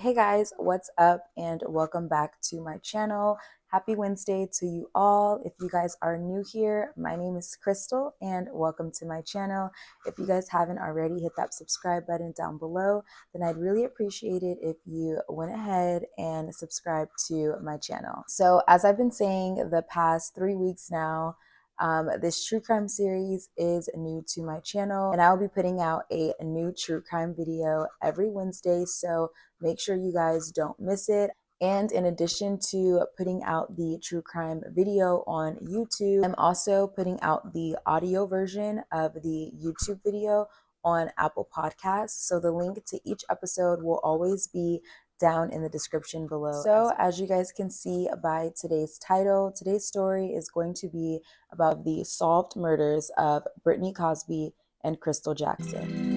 Hey guys, what's up and welcome back to my channel. Happy Wednesday to you all. If you guys are new here, my name is Crystal and welcome to my channel. If you guys haven't already, hit that subscribe button down below. Then I'd really appreciate it if you went ahead and subscribed to my channel. So as I've been saying the past 3 weeks now, this true crime series is new to my channel and I'll be putting out a new true crime video every Wednesday, so make sure you guys don't miss it. And in addition to putting out the true crime video on YouTube, I'm also putting out the audio version of the YouTube video on Apple Podcasts. So the link to each episode will always be down in the description below. So as you guys can see by today's title, today's story is going to be about the solved murders of Britney Cosby and Crystal Jackson.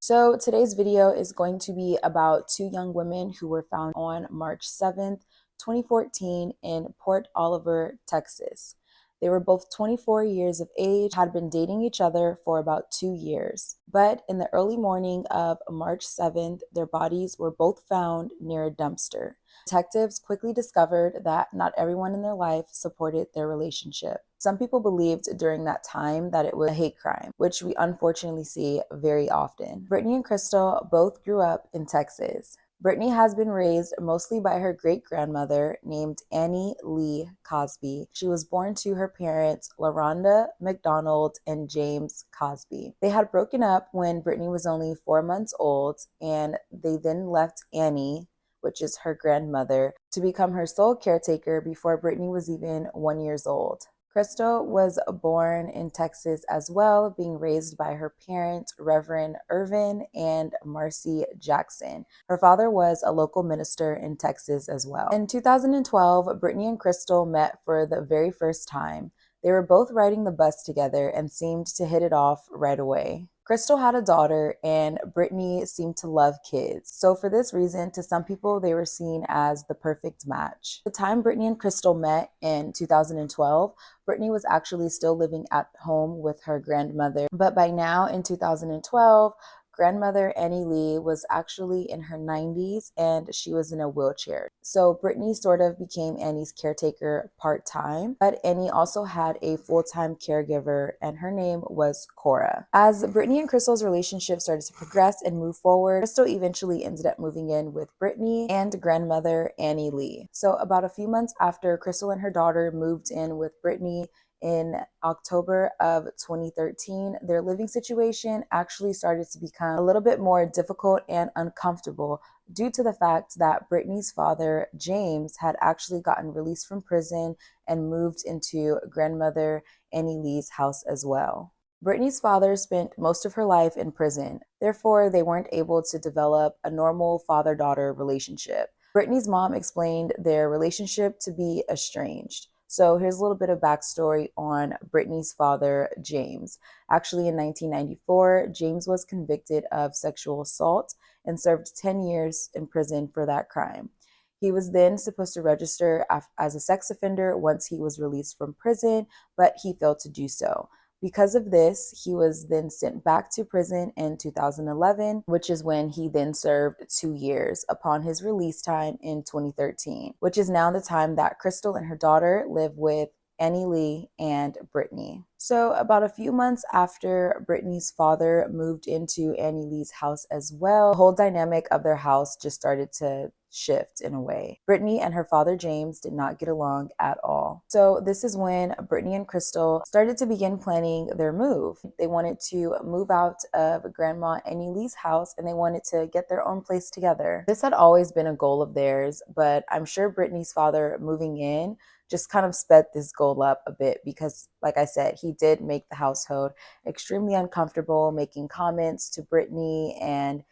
So today's video is going to be about two young women who were found on March 7th, 2014 in Port Boliver, Texas. They were both 24 years of age, had been dating each other for about 2 years. But in the early morning of March 7th, their bodies were both found near a dumpster. Detectives quickly discovered that not everyone in their life supported their relationship. Some people believed during that time that it was a hate crime, which we unfortunately see very often. Britney and Crystal both grew up in Texas. Britney has been raised mostly by her great-grandmother named Annie Lee Cosby. She was born to her parents, LaRonda McDonald and James Cosby. They had broken up when Britney was only 4 months old, and they then left Annie, which is her grandmother, to become her sole caretaker before Britney was even 1 year old. Crystal was born in Texas as well, being raised by her parents, Reverend Irvin and Marcy Jackson. Her father was a local minister in Texas as well. In 2012, Britney and Crystal met for the very first time. They were both riding the bus together and seemed to hit it off right away. Crystal had a daughter and Britney seemed to love kids. So for this reason, to some people, they were seen as the perfect match. The time Britney and Crystal met in 2012, Britney was actually still living at home with her grandmother. But by now in 2012, grandmother Annie Lee was actually in her 90s and she was in a wheelchair. So Britney sort of became Annie's caretaker part-time, but Annie also had a full-time caregiver and her name was Cora. As Britney and Crystal's relationship started to progress and move forward, Crystal eventually ended up moving in with Britney and grandmother Annie Lee. So about a few months after Crystal and her daughter moved in with Britney, in October of 2013, their living situation actually started to become a little bit more difficult and uncomfortable due to the fact that Britney's father, James, had actually gotten released from prison and moved into grandmother Annie Lee's house as well. Britney's father spent most of her life in prison. Therefore, they weren't able to develop a normal father-daughter relationship. Britney's mom explained their relationship to be estranged. So here's a little bit of backstory on Britney's father, James. Actually, in 1994, James was convicted of sexual assault and served 10 years in prison for that crime. He was then supposed to register as a sex offender once he was released from prison, but he failed to do so. Because of this, he was then sent back to prison in 2011, which is when he then served 2 years upon his release time in 2013, which is now the time that Crystal and her daughter live with Annie Lee and Britney. So about a few months after Britney's father moved into Annie Lee's house as well, the whole dynamic of their house just started to shift in a way. Britney and her father James did not get along at all. So this is when Britney and Crystal started to begin planning their move. They wanted to move out of Grandma Annie Lee's house and they wanted to get their own place together. This had always been a goal of theirs, but I'm sure Britney's father moving in just kind of sped this goal up a bit because, like I said, he did make the household extremely uncomfortable, making comments to Britney and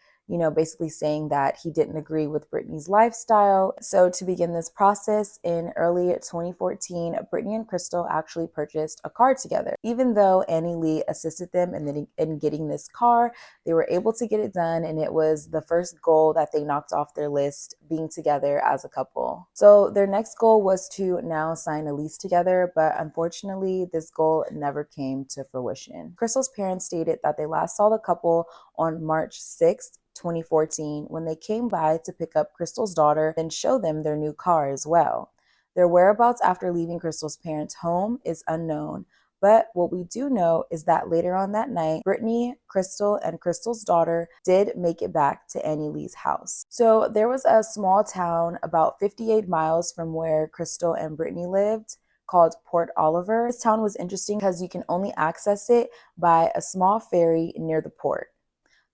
basically saying that he didn't agree with Britney's lifestyle. So to begin this process in early 2014, Britney and Crystal actually purchased a car together. Even though Annie Lee assisted them in getting this car, they were able to get it done, and it was the first goal that they knocked off their list, being together as a couple. So their next goal was to now sign a lease together, but unfortunately, this goal never came to fruition. Crystal's parents stated that they last saw the couple on March 6th, 2014, when they came by to pick up Crystal's daughter and show them their new car as well. Their whereabouts after leaving Crystal's parents' home is unknown, but what we do know is that later on that night, Britney, Crystal, and Crystal's daughter did make it back to Annie Lee's house. So there was a small town about 58 miles from where Crystal and Britney lived called Port Boliver. This town was interesting because you can only access it by a small ferry near the port.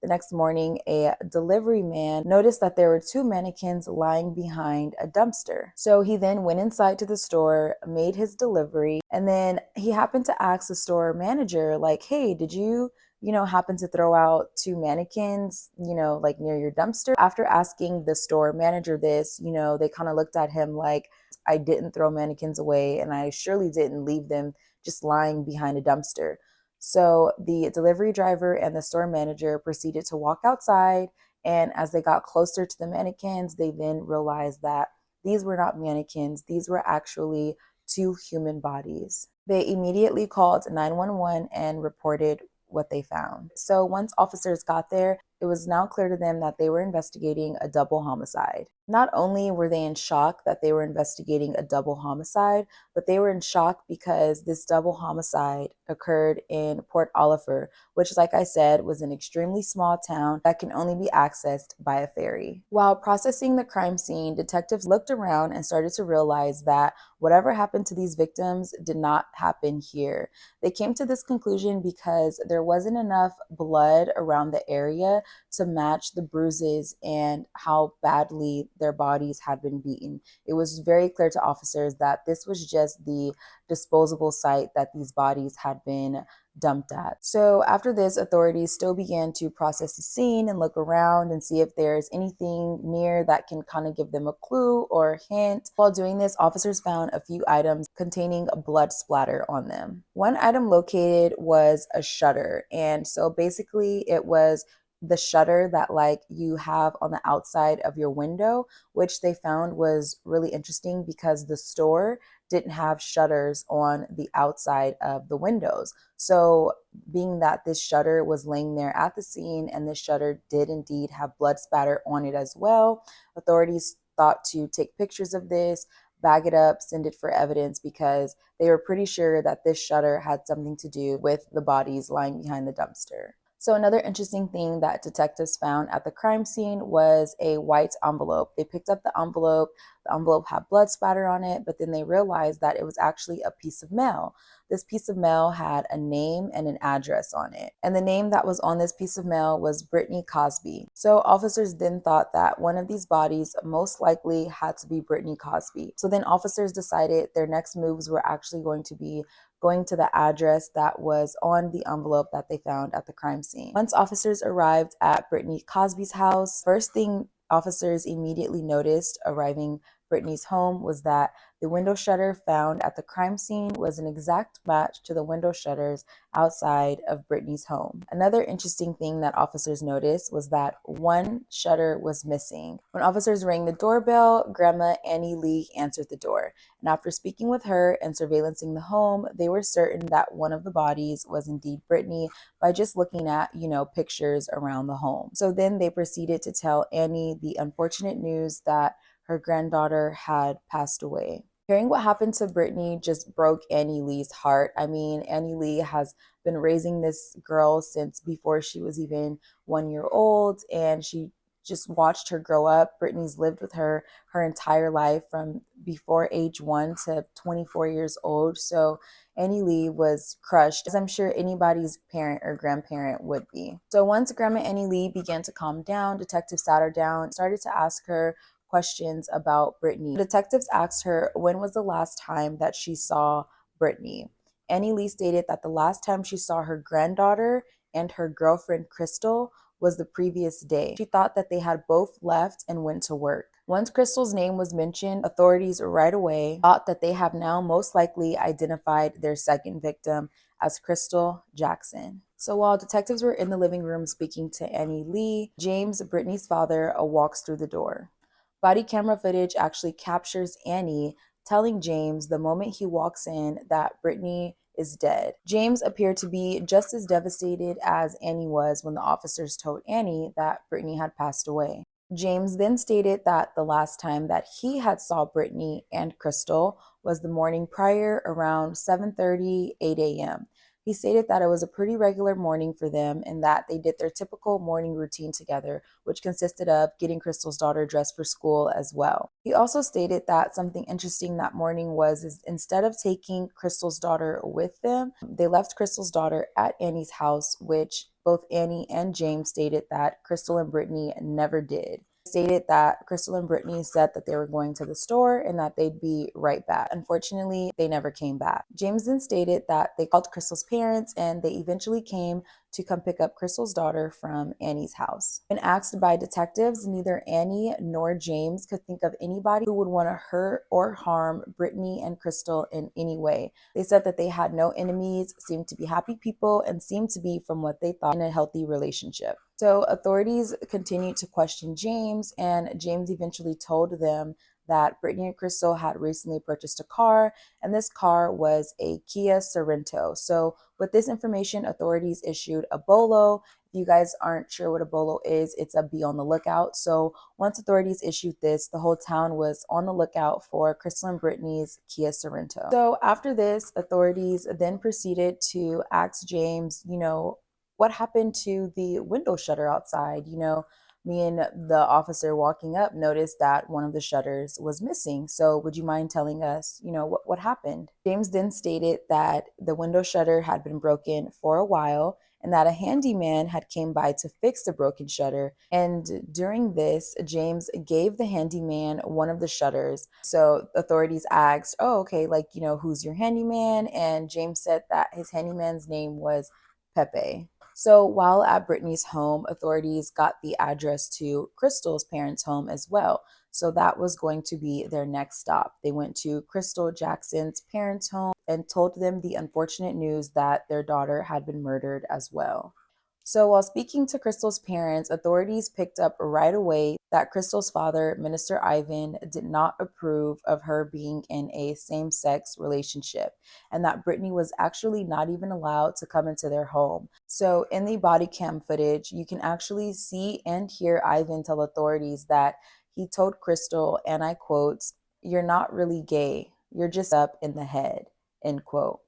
The next morning, a delivery man noticed that there were two mannequins lying behind a dumpster. So he then went inside to the store, made his delivery, and then he happened to ask the store manager, like, hey, did you happen to throw out two mannequins, like near your dumpster? After asking the store manager this, they kind of looked at him like, I didn't throw mannequins away, and I surely didn't leave them just lying behind a dumpster. So the delivery driver and the store manager proceeded to walk outside, and as they got closer to the mannequins, they then realized that these were not mannequins. These were actually two human bodies. They immediately called 911 and reported what they found. So once officers got there, it was now clear to them that they were investigating a double homicide. Not only were they in shock that they were investigating a double homicide, but they were in shock because this double homicide occurred in Port Boliver, which, like I said, was an extremely small town that can only be accessed by a ferry. While processing the crime scene, detectives looked around and started to realize that whatever happened to these victims did not happen here. They came to this conclusion because there wasn't enough blood around the area to match the bruises and how badly their bodies had been beaten. It was very clear to officers that this was just the disposable site that these bodies had been dumped at. So after this, authorities still began to process the scene and look around and see if there's anything near that can kind of give them a clue or a hint. While doing this, officers found a few items containing blood splatter on them. One item located was a shutter, and so basically it was the shutter that like you have on the outside of your window, which they found was really interesting because the store didn't have shutters on the outside of the windows. So being that this shutter was laying there at the scene and this shutter did indeed have blood spatter on it as well, authorities thought to take pictures of this, bag it up, send it for evidence, because they were pretty sure that this shutter had something to do with the bodies lying behind the dumpster. So another interesting thing that detectives found at the crime scene was a white envelope. They picked up the envelope. The envelope had blood spatter on it, but then they realized that it was actually a piece of mail. This piece of mail had a name and an address on it. And the name that was on this piece of mail was Britney Cosby. So officers then thought that one of these bodies most likely had to be Britney Cosby. So then officers decided their next moves were actually going to be going to the address that was on the envelope that they found at the crime scene. Once officers arrived at Britney Cosby's house, first thing officers immediately noticed arriving Britney's home was that the window shutter found at the crime scene was an exact match to the window shutters outside of Britney's home. Another interesting thing that officers noticed was that one shutter was missing. When officers rang the doorbell, Grandma Annie Lee answered the door. And after speaking with her and surveillancing the home, they were certain that one of the bodies was indeed Britney by just looking at, pictures around the home. So then they proceeded to tell Annie the unfortunate news that her granddaughter had passed away. Hearing what happened to Britney just broke Annie Lee's heart. I mean, Annie Lee has been raising this girl since before she was even 1 year old, and she just watched her grow up. Britney's lived with her entire life from before age 1 to 24 years old. So Annie Lee was crushed, as I'm sure anybody's parent or grandparent would be. So once Grandma Annie Lee began to calm down, detectives sat her down, started to ask her questions about Britney. Detectives asked her when was the last time that she saw Britney. Annie Lee stated that the last time she saw her granddaughter and her girlfriend Crystal was the previous day. She thought that they had both left and went to work. Once Crystal's name was mentioned, authorities right away thought that they have now most likely identified their second victim as Crystal Jackson. So while detectives were in the living room speaking to Annie Lee, James, Britney's father, walks through the door. Body camera footage actually captures Annie telling James the moment he walks in that Britney is dead. James appeared to be just as devastated as Annie was when the officers told Annie that Britney had passed away. James then stated that the last time that he had saw Britney and Crystal was the morning prior around 7:30, 8 a.m. He stated that it was a pretty regular morning for them and that they did their typical morning routine together, which consisted of getting Crystal's daughter dressed for school as well. He also stated that something interesting that morning was instead of taking Crystal's daughter with them, they left Crystal's daughter at Annie's house, which both Annie and James stated that Crystal and Britney never did. Stated that Crystal and Britney said that they were going to the store and that they'd be right back. Unfortunately, they never came back. James then stated that they called Crystal's parents and they eventually came to come pick up Crystal's daughter from Annie's house. When asked by detectives, neither Annie nor James could think of anybody who would want to hurt or harm Britney and Crystal in any way. They said that they had no enemies, seemed to be happy people, and seemed to be, from what they thought, in a healthy relationship. So authorities continued to question James, and James eventually told them that Britney and Crystal had recently purchased a car, and this car was a Kia Sorento. So with this information, authorities issued a BOLO. If you guys aren't sure what a BOLO is, it's a be on the lookout. So once authorities issued this, the whole town was on the lookout for Crystal and Britney's Kia Sorento. So after this, authorities then proceeded to ask James, what happened to the window shutter outside? Me and the officer walking up noticed that one of the shutters was missing. So would you mind telling us, what happened? James then stated that the window shutter had been broken for a while and that a handyman had came by to fix the broken shutter. And during this, James gave the handyman one of the shutters. So authorities asked, oh, okay, who's your handyman? And James said that his handyman's name was Pepe. So while at Britney's home, authorities got the address to Crystal's parents' home as well. So that was going to be their next stop. They went to Crystal Jackson's parents' home and told them the unfortunate news that their daughter had been murdered as well. So while speaking to Crystal's parents, authorities picked up right away that Crystal's father, Minister Ivan, did not approve of her being in a same-sex relationship and that Britney was actually not even allowed to come into their home. So in the body cam footage, you can actually see and hear Ivan tell authorities that he told Crystal, and I quote, "You're not really gay, you're just up in the head," end quote.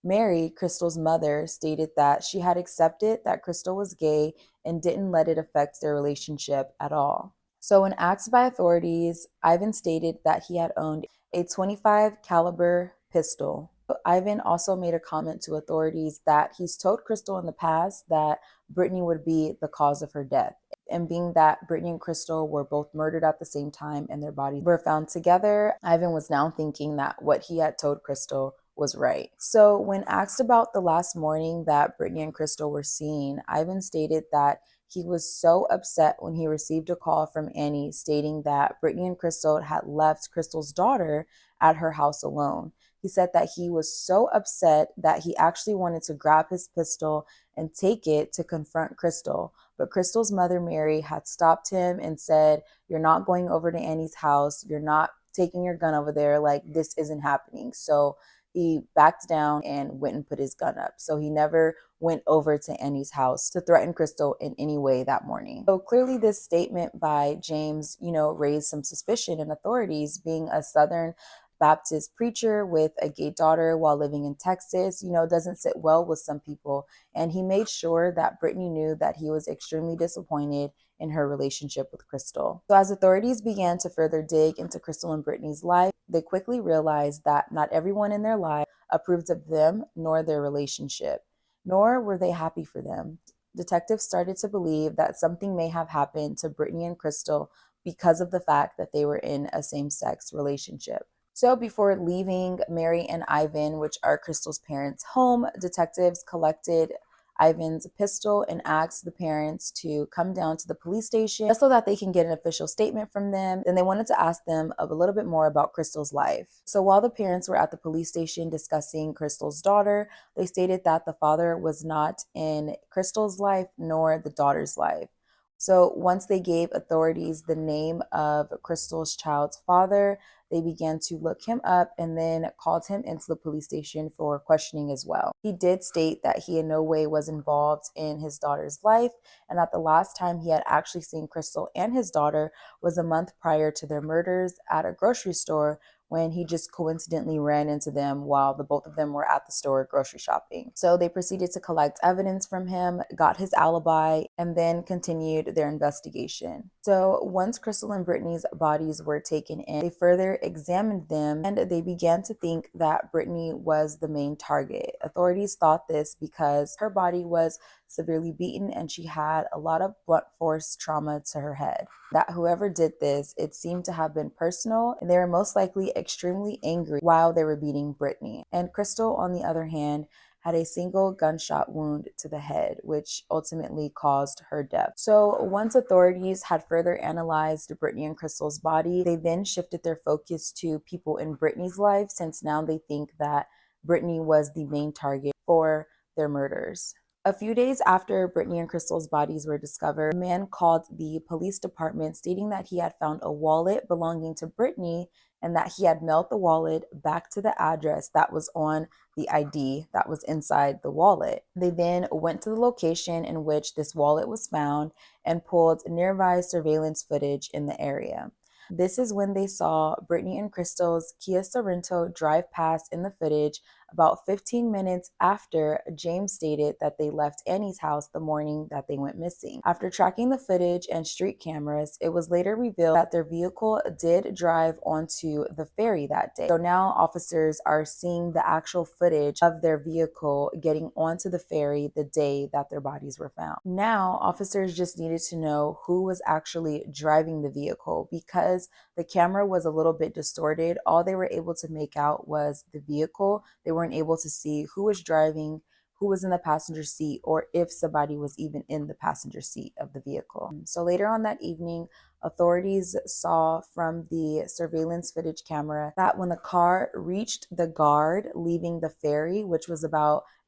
Mary, Crystal's mother, stated that she had accepted that Crystal was gay and didn't let it affect their relationship at all. So when asked by authorities, Ivan stated that he had owned a .25 caliber pistol. Ivan also made a comment to authorities that he's told Crystal in the past that Britney would be the cause of her death. And being that Britney and Crystal were both murdered at the same time and their bodies were found together, Ivan was now thinking that what he had told Crystal was right. So when asked about the last morning that Britney and Crystal were seen, Ivan stated that he was so upset when he received a call from Annie stating that Britney and Crystal had left Crystal's daughter at her house alone. He said that he was so upset that he actually wanted to grab his pistol and take it to confront Crystal. But Crystal's mother, Mary, had stopped him and said, "You're not going over to Annie's house. You're not taking your gun over there. This isn't happening." So he backed down and went and put his gun up. So he never went over to Annie's house to threaten Crystal in any way that morning. So clearly this statement by James, raised some suspicion in authorities. Being a Southern Baptist preacher with a gay daughter while living in Texas, doesn't sit well with some people. And he made sure that Britney knew that he was extremely disappointed in her relationship with Crystal. So as authorities began to further dig into Crystal and Britney's life, they quickly realized that not everyone in their life approved of them nor their relationship, nor were they happy for them. Detectives started to believe that something may have happened to Britney and Crystal because of the fact that they were in a same-sex relationship. So before leaving Mary and Ivan, which are Crystal's parents' home, detectives collected Ivan's pistol and asked the parents to come down to the police station just so that they can get an official statement from them. Then they wanted to ask them a little bit more about Crystal's life. So while the parents were at the police station discussing Crystal's daughter, they stated that the father was not in Crystal's life nor the daughter's life. So once they gave authorities the name of Crystal's child's father, they began to look him up and then called him into the police station for questioning as well. He did state that he in no way was involved in his daughter's life, and that the last time he had actually seen Crystal and his daughter was a month prior to their murders at a grocery store, when he just coincidentally ran into them while the both of them were at the store grocery shopping. So they proceeded to collect evidence from him, got his alibi, and then continued their investigation. So once Crystal and Brittany's bodies were taken in, they further examined them and they began to think that Britney was the main target. Authorities thought this because her body was severely beaten and she had a lot of blunt force trauma to her head. That whoever did this, it seemed to have been personal, and they were most likely extremely angry while they were beating Britney. And Crystal, on the other hand, had a single gunshot wound to the head, which ultimately caused her death. So once authorities had further analyzed Britney and Crystal's body, they then shifted their focus to people in Britney's life, since now they think that Britney was the main target for their murders. A few days after Britney and Crystal's bodies were discovered, a man called the police department stating that he had found a wallet belonging to Britney and that he had mailed the wallet back to the address that was on the ID that was inside the wallet. They then went to the location in which this wallet was found and pulled nearby surveillance footage in the area. This is when they saw Britney and Crystal's Kia Sorento drive past in the footage about 15 minutes after James stated that they left Annie's house the morning that they went missing. After tracking the footage and street cameras, it was later revealed that their vehicle did drive onto the ferry that day. So now officers are seeing the actual footage of their vehicle getting onto the ferry the day that their bodies were found. Now, officers just needed to know who was actually driving the vehicle. Because the camera was a little bit distorted, all they were able to make out was the vehicle. They weren't able to see who was driving, who was in the passenger seat, or if somebody was even in the passenger seat of the vehicle. So later on that evening, authorities saw from the surveillance footage camera that when the car reached the guard leaving the ferry, which was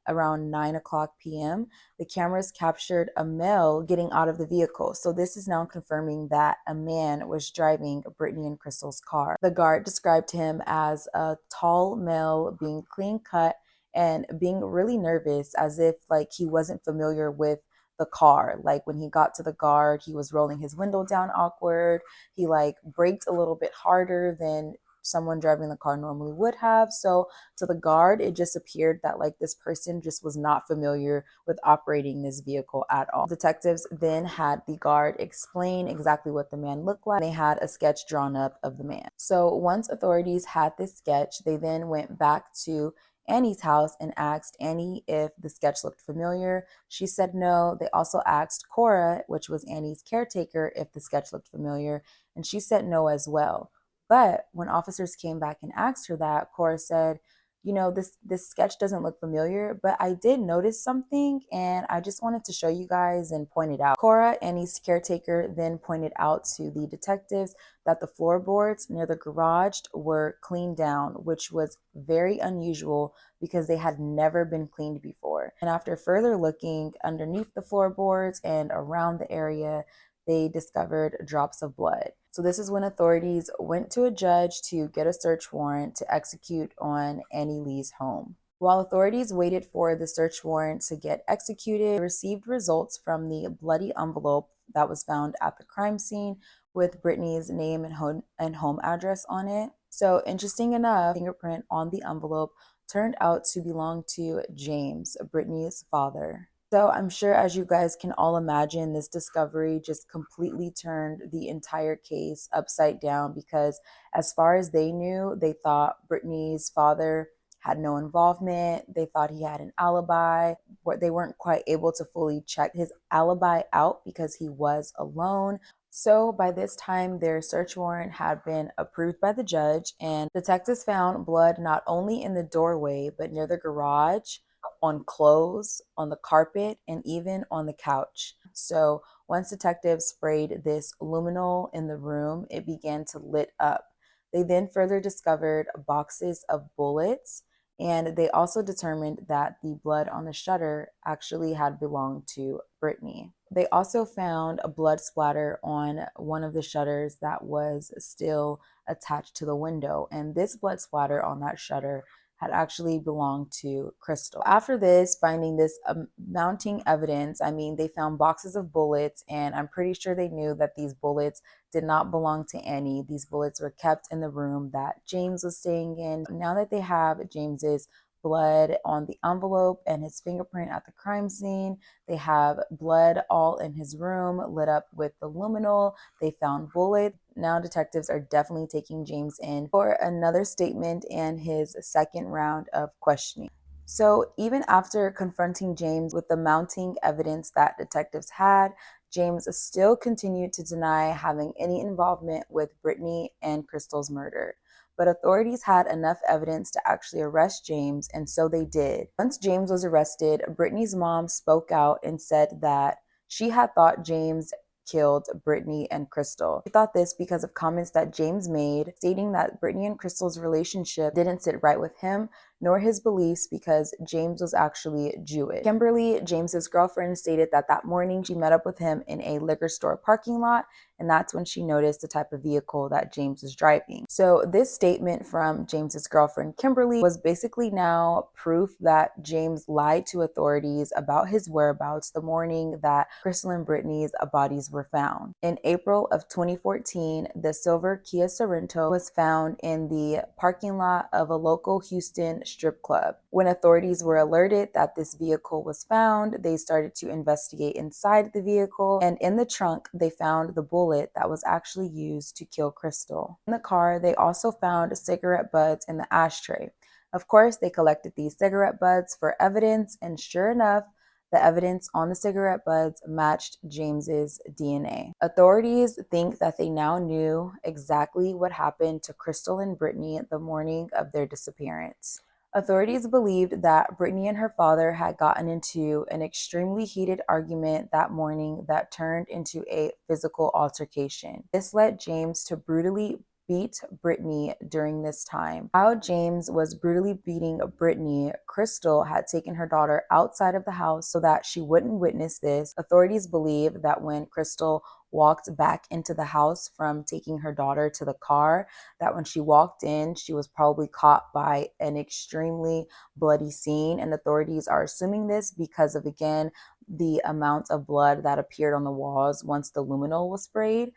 around 9 p.m., the cameras captured a male getting out of the vehicle. So this is now confirming that a man was driving Britney and Crystal's car. The guard described him as a tall male, being clean cut and being really nervous, as if like he wasn't familiar with the car. Like when he got to the guard, he was rolling his window down awkward. He like braked a little bit harder than someone driving the car normally would have. So to the guard, it just appeared that like this person just was not familiar with operating this vehicle at all. Detectives then had the guard explain exactly what the man looked like. They had a sketch drawn up of the man. So once authorities had this sketch, they then went back to Annie's house and asked Annie if the sketch looked familiar. She said no. They also asked Cora, which was Annie's caretaker, if the sketch looked familiar, and she said no as well. But when officers came back and asked her that, Cora said, this sketch doesn't look familiar, but I did notice something and I just wanted to show you guys and point it out. Cora, Annie's caretaker, then pointed out to the detectives that the floorboards near the garage were cleaned down, which was very unusual because they had never been cleaned before. And after further looking underneath the floorboards and around the area, they discovered drops of blood. So this is when authorities went to a judge to get a search warrant to execute on Annie Lee's home. While authorities waited for the search warrant to get executed, they received results from the bloody envelope that was found at the crime scene with Britney's name and home address on it. So interesting enough, fingerprint on the envelope turned out to belong to James, Britney's father. So I'm sure, as you guys can all imagine, this discovery just completely turned the entire case upside down, because as far as they knew, they thought Britney's father had no involvement. They thought he had an alibi. They weren't quite able to fully check his alibi out because he was alone. So by this time, their search warrant had been approved by the judge, and detectives found blood not only in the doorway, but near the garage, on clothes, on the carpet, and even on the couch. So once detectives sprayed this luminol in the room, it began to lit up. They then further discovered boxes of bullets, and they also determined that the blood on the shutter actually had belonged to Britney. They also found a blood splatter on one of the shutters that was still attached to the window, and this blood splatter on that shutter had actually belonged to Crystal. After this, finding this mounting evidence, they found boxes of bullets, and I'm pretty sure they knew that these bullets did not belong to Annie. These bullets were kept in the room that James was staying in. Now that they have James's blood on the envelope and his fingerprint at the crime scene, they have blood all in his room lit up with the luminol. They found bullets. Now detectives are definitely taking James in for another statement and his second round of questioning. So even after confronting James with the mounting evidence that detectives had, James still continued to deny having any involvement with Britney and Crystal's murder. But authorities had enough evidence to actually arrest James, and so they did. Once James was arrested, Britney's mom spoke out and said that she had thought James killed Britney and Crystal. She thought this because of comments that James made, stating that Britney and Crystal's relationship didn't sit right with him, nor his beliefs, because James was actually Jewish. Kimberly, James's girlfriend, stated that that morning she met up with him in a liquor store parking lot, and that's when she noticed the type of vehicle that James was driving. So this statement from James's girlfriend, Kimberly, was basically now proof that James lied to authorities about his whereabouts the morning that Crystal and Britney's bodies were found. In April of 2014, the silver Kia Sorento was found in the parking lot of a local Houston strip club. When authorities were alerted that this vehicle was found, they started to investigate inside the vehicle, and in the trunk, they found the bullet that was actually used to kill Crystal. In the car, they also found cigarette butts in the ashtray. Of course, they collected these cigarette butts for evidence, and sure enough, the evidence on the cigarette butts matched James's DNA. Authorities think that they now knew exactly what happened to Crystal and Britney the morning of their disappearance. Authorities believed that Britney and her father had gotten into an extremely heated argument that morning that turned into a physical altercation. This led James to brutally beat Britney during this time. While James was brutally beating Britney, Crystal had taken her daughter outside of the house so that she wouldn't witness this. Authorities believe that when Crystal walked back into the house from taking her daughter to the car, that when she walked in, she was probably caught by an extremely bloody scene. And authorities are assuming this because of, again, the amount of blood that appeared on the walls once the luminol was sprayed.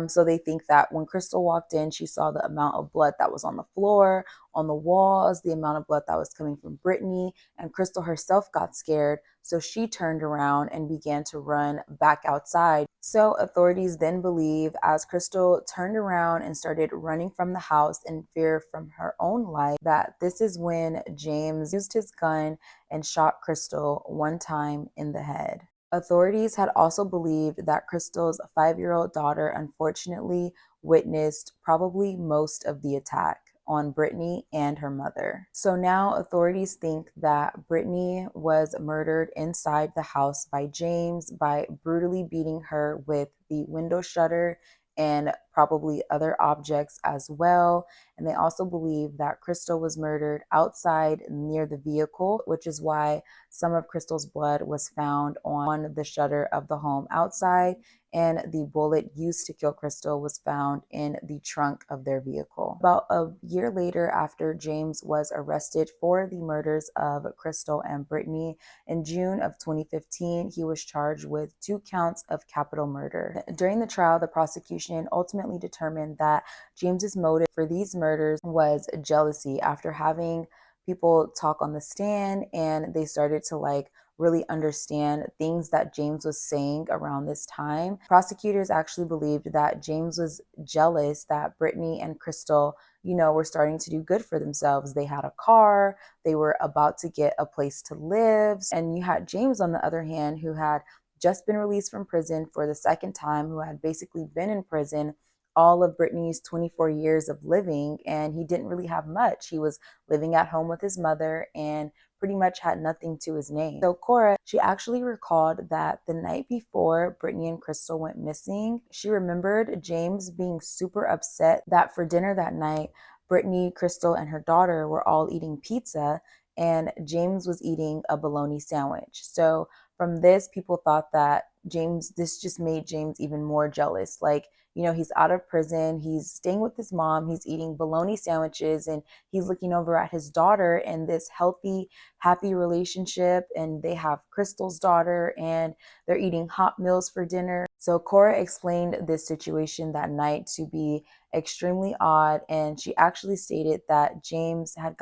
So they think that when Crystal walked in, she saw the amount of blood that was on the floor, on the walls, the amount of blood that was coming from Britney, and Crystal herself got scared. So she turned around and began to run back outside. So authorities then believe, as Crystal turned around and started running from the house in fear from her own life, that this is when James used his gun and shot Crystal one time in the head. Authorities had also believed that Crystal's 5-year-old daughter unfortunately witnessed probably most of the attack on Britney and her mother. So now authorities think that Britney was murdered inside the house by James by brutally beating her with the window shutter and probably other objects as well. And they also believe that Crystal was murdered outside near the vehicle, which is why some of Crystal's blood was found on the shutter of the home outside, and the bullet used to kill Crystal was found in the trunk of their vehicle. About a year later, after James was arrested for the murders of Crystal and Britney, in June of 2015, he was charged with 2 counts of capital murder. During the trial, the prosecution ultimately determined that James's motive for these murders was jealousy. After having people talk on the stand, and they started to really understand things that James was saying around this time, prosecutors actually believed that James was jealous that Britney and Crystal, were starting to do good for themselves. They had a car, they were about to get a place to live. And you had James, on the other hand, who had just been released from prison for the second time, who had basically been in prison all of Britney's 24 years of living, and he didn't really have much. He was living at home with his mother, and pretty much had nothing to his name. So Cora, she actually recalled that the night before Britney and Crystal went missing, she remembered James being super upset that for dinner that night, Britney, Crystal, and her daughter were all eating pizza and James was eating a bologna sandwich. So from this, people thought that this just made James even more jealous. Like, he's out of prison, he's staying with his mom, he's eating bologna sandwiches, and he's looking over at his daughter in this healthy, happy relationship. And they have Crystal's daughter, and they're eating hot meals for dinner. So Cora explained this situation that night to be extremely odd, and she actually stated that James had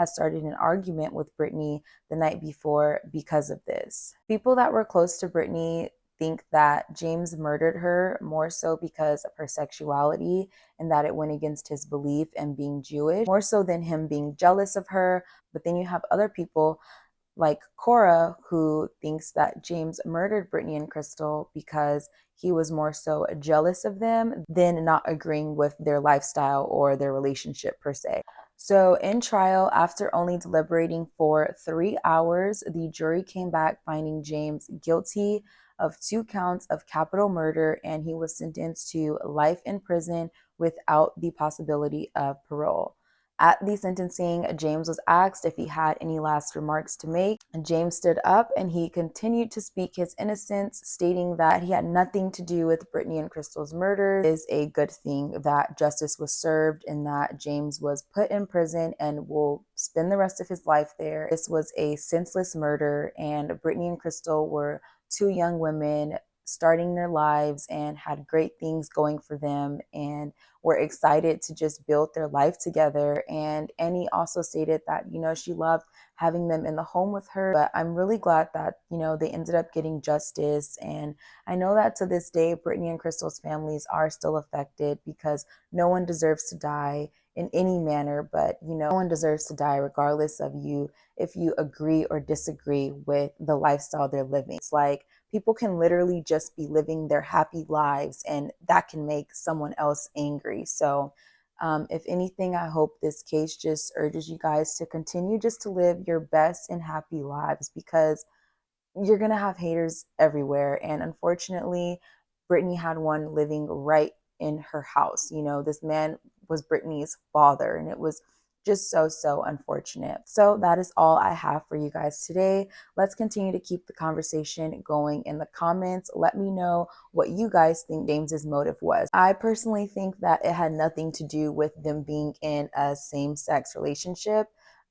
started an argument with Britney the night before because of this. People that were close to Britney think that James murdered her more so because of her sexuality and that it went against his belief and being Jewish, more so than him being jealous of her. But then you have other people like Cora, who thinks that James murdered Britney and Crystal because he was more so jealous of them than not agreeing with their lifestyle or their relationship per se. So in trial, after only deliberating for 3 hours, the jury came back finding James guilty of 2 counts of capital murder, and he was sentenced to life in prison without the possibility of parole. At the sentencing, James was asked if he had any last remarks to make. James stood up and he continued to speak his innocence, stating that he had nothing to do with Britney and Crystal's murder. It is a good thing that justice was served and that James was put in prison and will spend the rest of his life there. This was a senseless murder, and Britney and Crystal were 2 young women starting their lives and had great things going for them and were excited to just build their life together. And Annie also stated that, she loved having them in the home with her. But I'm really glad that, they ended up getting justice. And I know that to this day, Britney and Crystal's families are still affected because no one deserves to die in any manner, but no one deserves to die regardless of if you agree or disagree with the lifestyle they're living. It's like people can literally just be living their happy lives, and that can make someone else angry. So if anything, I hope this case just urges you guys to continue just to live your best and happy lives, because you're going to have haters everywhere. And unfortunately, Britney had one living right in her house. This man was Britney's father, and it was just so unfortunate. So that is all I have for you guys today. Let's continue to keep the conversation going in the comments. Let me know what you guys think James's motive was. I personally think that it had nothing to do with them being in a same-sex relationship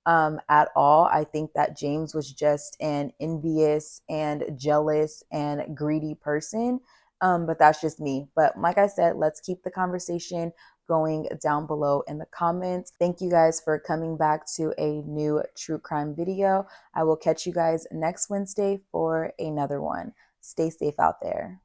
at all. I think that James was just an envious and jealous and greedy person. But that's just me. But like I said, let's keep the conversation going down below in the comments. Thank you guys for coming back to a new true crime video. I will catch you guys next Wednesday for another one. Stay safe out there.